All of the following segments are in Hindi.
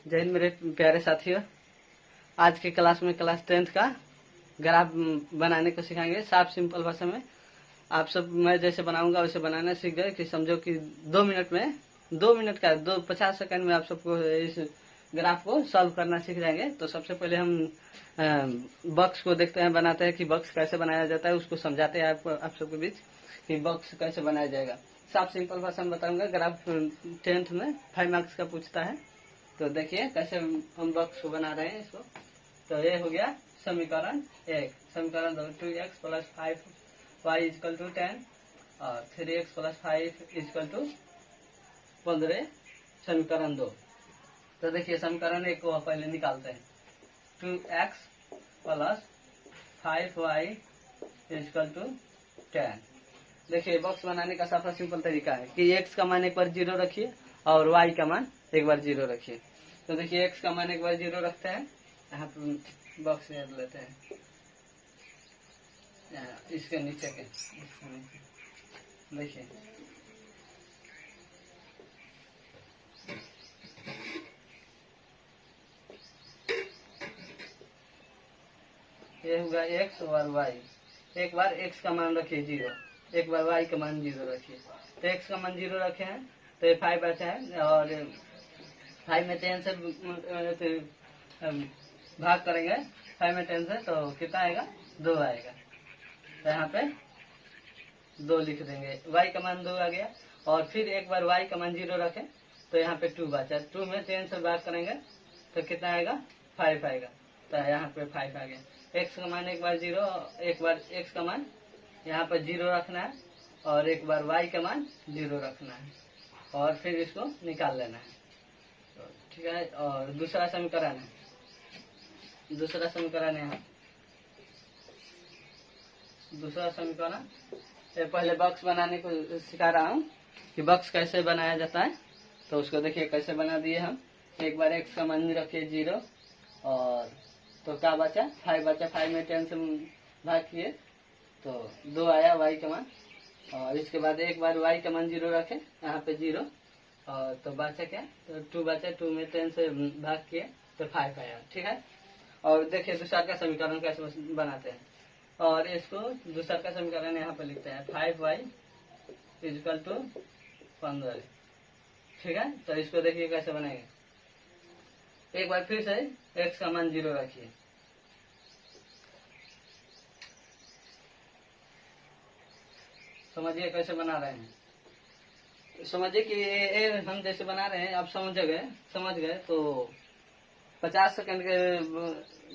जय हिंद मेरे प्यारे साथियों। आज के क्लास में क्लास 10th का ग्राफ बनाने को सिखाएंगे साफ सिंपल भाषा में। आप सब मैं जैसे बनाऊंगा वैसे बनाना सीख गए कि समझो कि 2 मिनट का 50 सेकंड में आप सबको इस ग्राफ को सॉल्व करना सीख जाएंगे। तो सबसे पहले हम बॉक्स को देखते हैं, बनाते हैं कि बॉक्स कैसे बनाया जाता है, उसको समझाते हैं आप सबके बीच कि बॉक्स कैसे बनाया जाएगा। साफ सिंपल भाषा में बताऊंगा। ग्राफ 10th में 5 मार्क्स का पूछता है। तो देखिए कैसे हम बॉक्स को बना रहे हैं इसको। तो ये हो गया समीकरण 1। समीकरण 2 2x + 5y = 10 और 3x + 5 = 15। समीकरण 2। तो देखिए समीकरण 1 को पहले निकालते हैं। 2x + 5y = 10। देखिए बॉक्स बनाने का साफा सिंपल तरीका है कि x का मान एक बार 0 रखिए और y का मान एक बार 0 रखिए। तो देखिए x का मान एक बार 0 रखते हैं, यहाँ पे बॉक्स ले लेते हैं, इसके नीचे के देखिए ये होगा x और y। एक बार x का मान रखिए 0, एक बार y का मान 0 रखिए। तो x का मान 0 रखे हैं तो ये 5 बचा है और 5 में 10 से भाग करेंगे। 5 में 10 से तो कितना आएगा? 2 आएगा। तो यहाँ पे 2 लिख देंगे। y का मान 2 आ गया और फिर एक बार y का मान 0 रखें तो यहाँ पे 2 बचा। 2 में 10 से भाग करेंगे तो कितना आएगा? 5 आएगा। तो यहाँ पे 5 आ गया। x का मान एक बार 0, एक बार x का मान यहाँ पर 0 रखना है और एक बार y का मान 0 रखना है और फिर इसको निकाल लेना है। तो ठीक है। और दूसरा समीकरण है, दूसरा समीकरण यहाँ, दूसरा समीकरण पहले बॉक्स बनाने को सिखा रहा हूँ कि बॉक्स कैसे बनाया जाता है। तो उसको देखिए कैसे बना दिए हम। एक बार x का मान रखिए 0 और तो क्या बचा? 5 बचा। 5 में 10 से भाग किए तो 2 आया y का मान और इसके बाद एक बार y का मान 0 रखे, यहाँ पे 0 और तो बचा क्या? तो 2 बचा। 2 में 10 से भाग किए तो 5 आया। ठीक है। और देखिए दूसरा का समीकरण कैसे बनाते हैं और इसको दूसरा का समीकरण यहाँ पे लिखते हैं 5y = 15। ठीक है। तो इसको देखिए कैसे बनाएंगे। एक बार फिर से x का मान 0 रखिए, समझिए कैसे बना रहे हैं। समझिए कि ये हम जैसे बना रहे हैं आप समझ गए तो 50 सेकंड के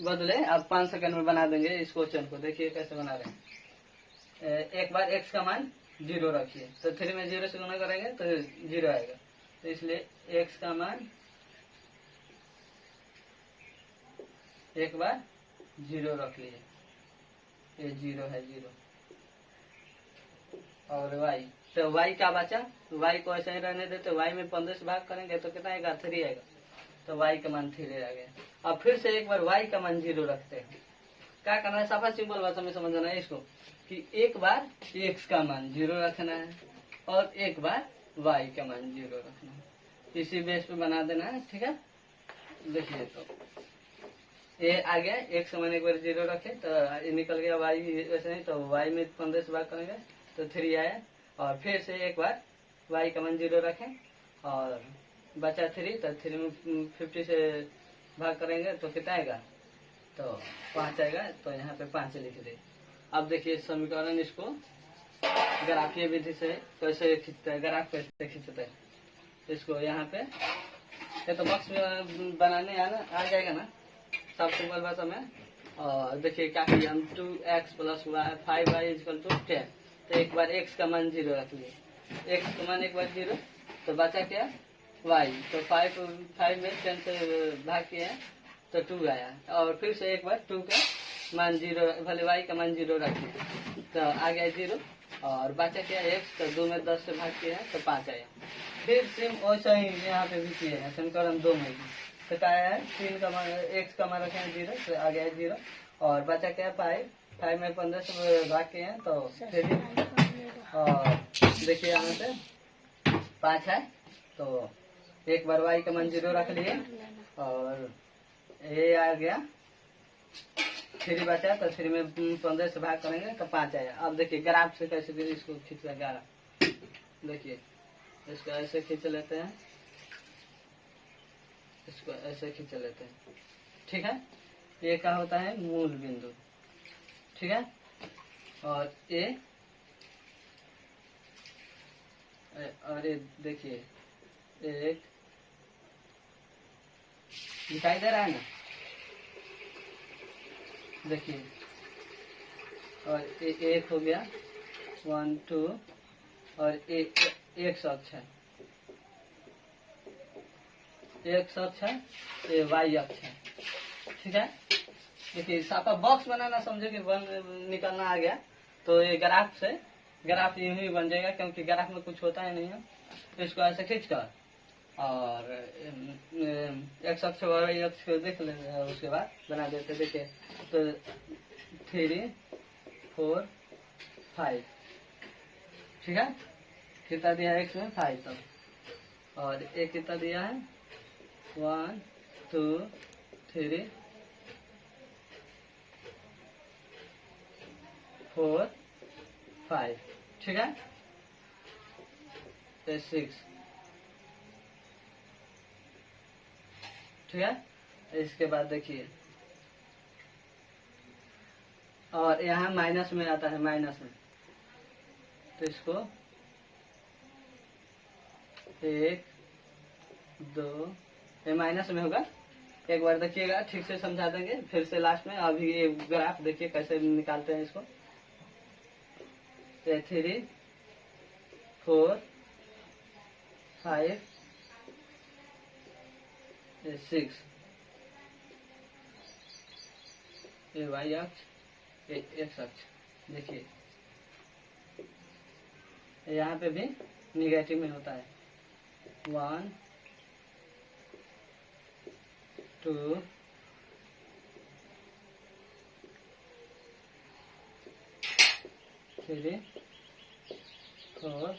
बदले आप 5 सेकंड में बना देंगे इस क्वेश्चन को। देखिए कैसे बना रहे हैं। एक बार x का मान 0 रखिए तो 3 में 0 से गुना करेंगे तो 0 आएगा। तो इसलिए x का मान एक बार 0 रख लिए, ये 0 है 0 और y। तो y क्या बचा? y को ऐसे ही रहने देते। y में 15 से भाग करेंगे तो कितना आएगा? 3 आएगा। तो y का मान 3 आ गया। अब फिर से एक बार y का मान 0 रखते हैं। क्या करना है? साफा सिंपल भाषा में समझना है इसको कि एक बार x का मान 0 रखना है और एक बार y का मान 0 रखना है। इसी बेस पे बना देना है। ठीक है। देखिए तो ये आ गया। x का मान एक बार 0 रखे तो ये निकल गया y वैसे नहीं। तो y में 15 से भाग करेंगे तो 3 आया और फिर से एक बार y का मान 0 रखें और बचा 3। तो 3 में 50 से भाग करेंगे तो कितना आएगा? तो 5 आएगा। तो यहाँ पे 5 लिख दे। अब देखिए समीकरण इसको ग्राफीय विधि से कैसे खींचते हैं, ग्राफ कैसे खींचते हैं इसको। यहाँ पे ये तो बॉक्स बनाने आ जाएगा ना सब सिंपल भाषा में। और देखिए क्या किया हम 2x + 5y = 10। तो एक बार x का मान 0 रख लिए, x का मान एक बार 0 तो बचा क्या? y। तो 5 में 10 से भाग किए तो 2 आया और फिर से एक बार 2 का मान 0 भले y का मान 0 रखिए तो आ गया 0 और बचा क्या? x। तो 2 में 10 से भाग किए तो 5 आया। फिर सेम वैसा ही यहाँ पे भी किए हैं समीकरण 2 में भी। तो क्या है? 3 का मान x का मान रखे 0 तो आ गया 0 और बचा क्या? 5 में 15 से भाग किए हैं तो 3 और देखिए यहाँ पे 5 है। तो एक बार y का मान 0 रख लिए और ये आ गया 3 बचा, तो 3 में 15 से भाग करेंगे तो 5 आया। अब देखिए ग्राफ से कैसे भी इसको खींच लगा, देखिए इसको ऐसे खींच लेते हैं, इसको ऐसे खींच लेते हैं, ठीक है। ये क्या होता है, मूल बिंदु, ठीक है। और ये देखिए एक दिखाई दे रहा है ना, देखिए। और एक हो गया 1 2, और एक अक्ष है, एक अक्ष है, ये वाई अक्ष है, ठीक है। देखिए साफा बॉक्स बनाना समझो कि निकलना आ गया, तो ये ग्राफ से ग्राफ यूं ही बन जाएगा, क्योंकि ग्राफ में कुछ होता है नहीं है। तो इसको ऐसे खींच कर और एक्स अक्ष और वाई अक्ष को देख लेंगे, उसके बाद बना देते। देखिए तो 3 4 5, ठीक है। कितना दिया है एक्स में 5 तक, और एक कितना दिया है 1 2 3 4 5, ठीक है। 6, ठीक है। इसके बाद देखिए, और यहाँ माइनस में आता है, माइनस में, तो इसको 1 2, ये माइनस में होगा। एक बार देखिएगा, ठीक से समझा देंगे फिर से लास्ट में। अभी ये ग्राफ देखिए कैसे निकालते हैं इसको। 3 4 5 6, ये वाई अक्ष, ये एक्स अक्ष। देखिए यहाँ पे भी निगेटिव में होता है, 1 2 3 4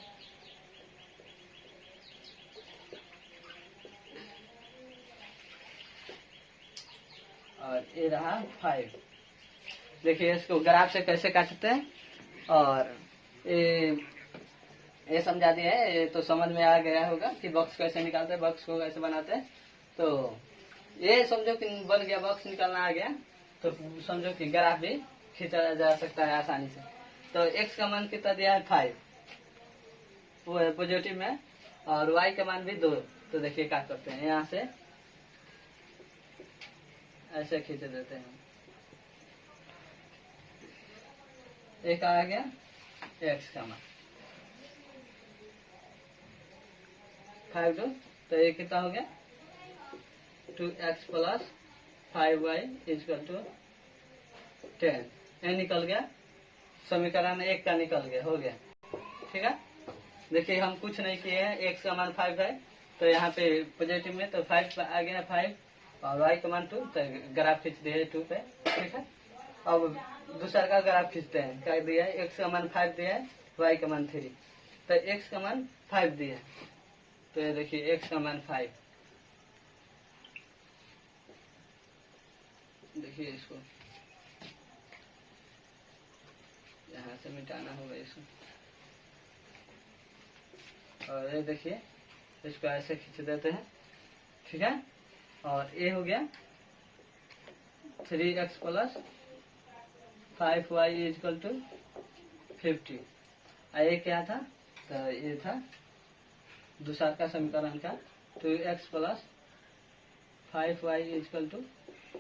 और ये रहा 5। देखिए इसको ग्राफ से कैसे काटते हैं, और ये समझा दिया है, ये तो समझ में आ गया होगा कि बॉक्स कैसे निकालते हैं, बॉक्स को कैसे बनाते हैं। तो ये समझो कि बन गया, बॉक्स निकालना आ गया, तो समझो कि ग्राफ भी खींचा जा सकता है आसानी से। तो x का मान कितना दिया है 5, वो है पॉजिटिव में, और y का मान भी 2। तो देखिए क्या करते हैं, यहाँ से ऐसे खींच देते हैं, एक आ गया x का मान 5 2, तो ये कितना हो गया 2x plus 5y equal to 10। ये निकल गया, समीकरण 1 का निकल गया, हो गया, ठीक है। देखिए हम कुछ नहीं किए हैं, x का मान 5 है, तो यहाँ पे पॉजिटिव में तो 5 आ गया 5, और y का मान 2, तो ग्राफ खींच दिया 2 पे, ठीक है। अब दूसरा का ग्राफ खींचते हैं, क्या दिया है, x का मान 5 दिया है, y का मान 3, तो x का मान 5 दिया है, तो ये देखिए x का मान 5। देखिए इसको यहाँ से मिटाना होगा इसको, और ये देखिए इसको ऐसे खींच देते हैं, ठीक है। और ये हो गया 3x plus 5y equal to 50। ये क्या था, तो ये था दूसरा का समीकरण का 2x plus 5y equal to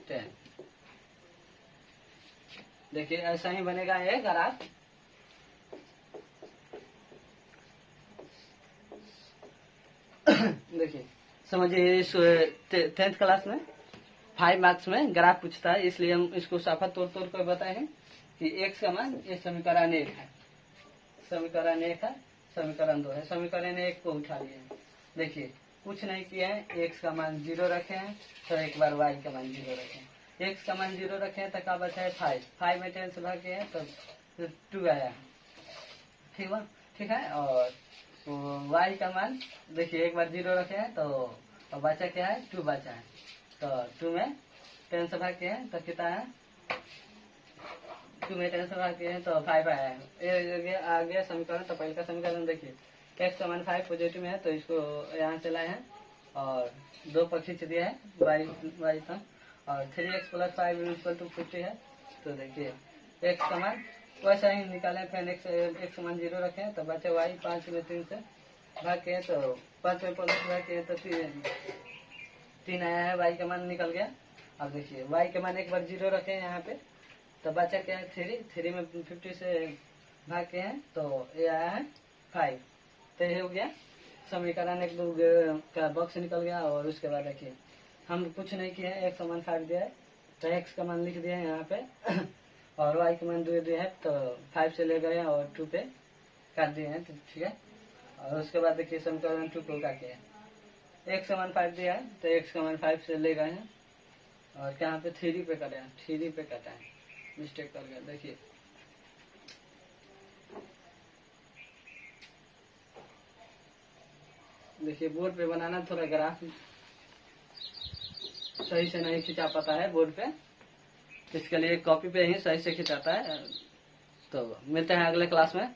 10। देखिए ऐसा ही बनेगा ये ग्राफ। देखिए समझिए, 10th क्लास में 5 मार्क्स में ग्राफ पूछता है, इसलिए हम इसको साफा तौर कर बताए हैं कि x का मान, ये समीकरण 1 है, समीकरण 1 है, समीकरण 2 है, समीकरण 1 को उठा लिए। देखिए कुछ नहीं किया है, x का मान 0 रखे हैं, तो एक बार y का मान 0 रखे हैं, x का मान 0 रखे हैं, तो क्या बचा है 5 में 10 से भागे हैं तो 2 आया, ठीक है। और y का मान देखिए एक बार 0 रखे हैं, तो बचा क्या है 2 बचा है, तो 2 में 10 से भाग किए हैं तो कितना है, 2 में 10 से भाग किए हैं तो 5 आया है। ये आ गया समीकरण। तो पहले का समीकरण देखिए, x समान 5 पॉजिटिव में है तो इसको यहाँ से लाए हैं और 2 पर खींच दिया है y सम, और 3x प्लस 5 इक्वल टू 50 है। तो देखिए x समान वैसा ही निकाले, फिर x समान 0 रखे तो बचे y 5 में 3 से भाग के तो 5 में प्लस भाग के तो 3 आया है, y का मान निकल गया। अब देखिए y के मान एक बार 0 रखे यहाँ पे तो बचा क्या है 3 में 50 से भाग के हैं तो ये आया है 5। तो ये हो गया समीकरण, एक 2 का बॉक्स निकल गया। और उसके बाद देखिए हम कुछ नहीं किए हैं, x समान 5 दिया है तो x का मान लिख दिया है यहाँ पे और y का मान 2 दिया है तो 5 से ले गए और 2 पे काट दिए हैं, तो ठीक है। और उसके बाद देखिए समीकरण 2 को क्या किया है, x समान 5 दिया है तो x का मान 5 से ले गए हैं और यहाँ पे 3 पे काटे हैं, 3 पे काटा है, मिस्टेक कर गया। देखिए बोर्ड पे बनाना थोड़ा ग्राफ सही से नहीं खिंचा पाता है बोर्ड पे, इसके लिए कॉपी पे ही सही से खिंचाता है। तो मिलते हैं अगले क्लास में।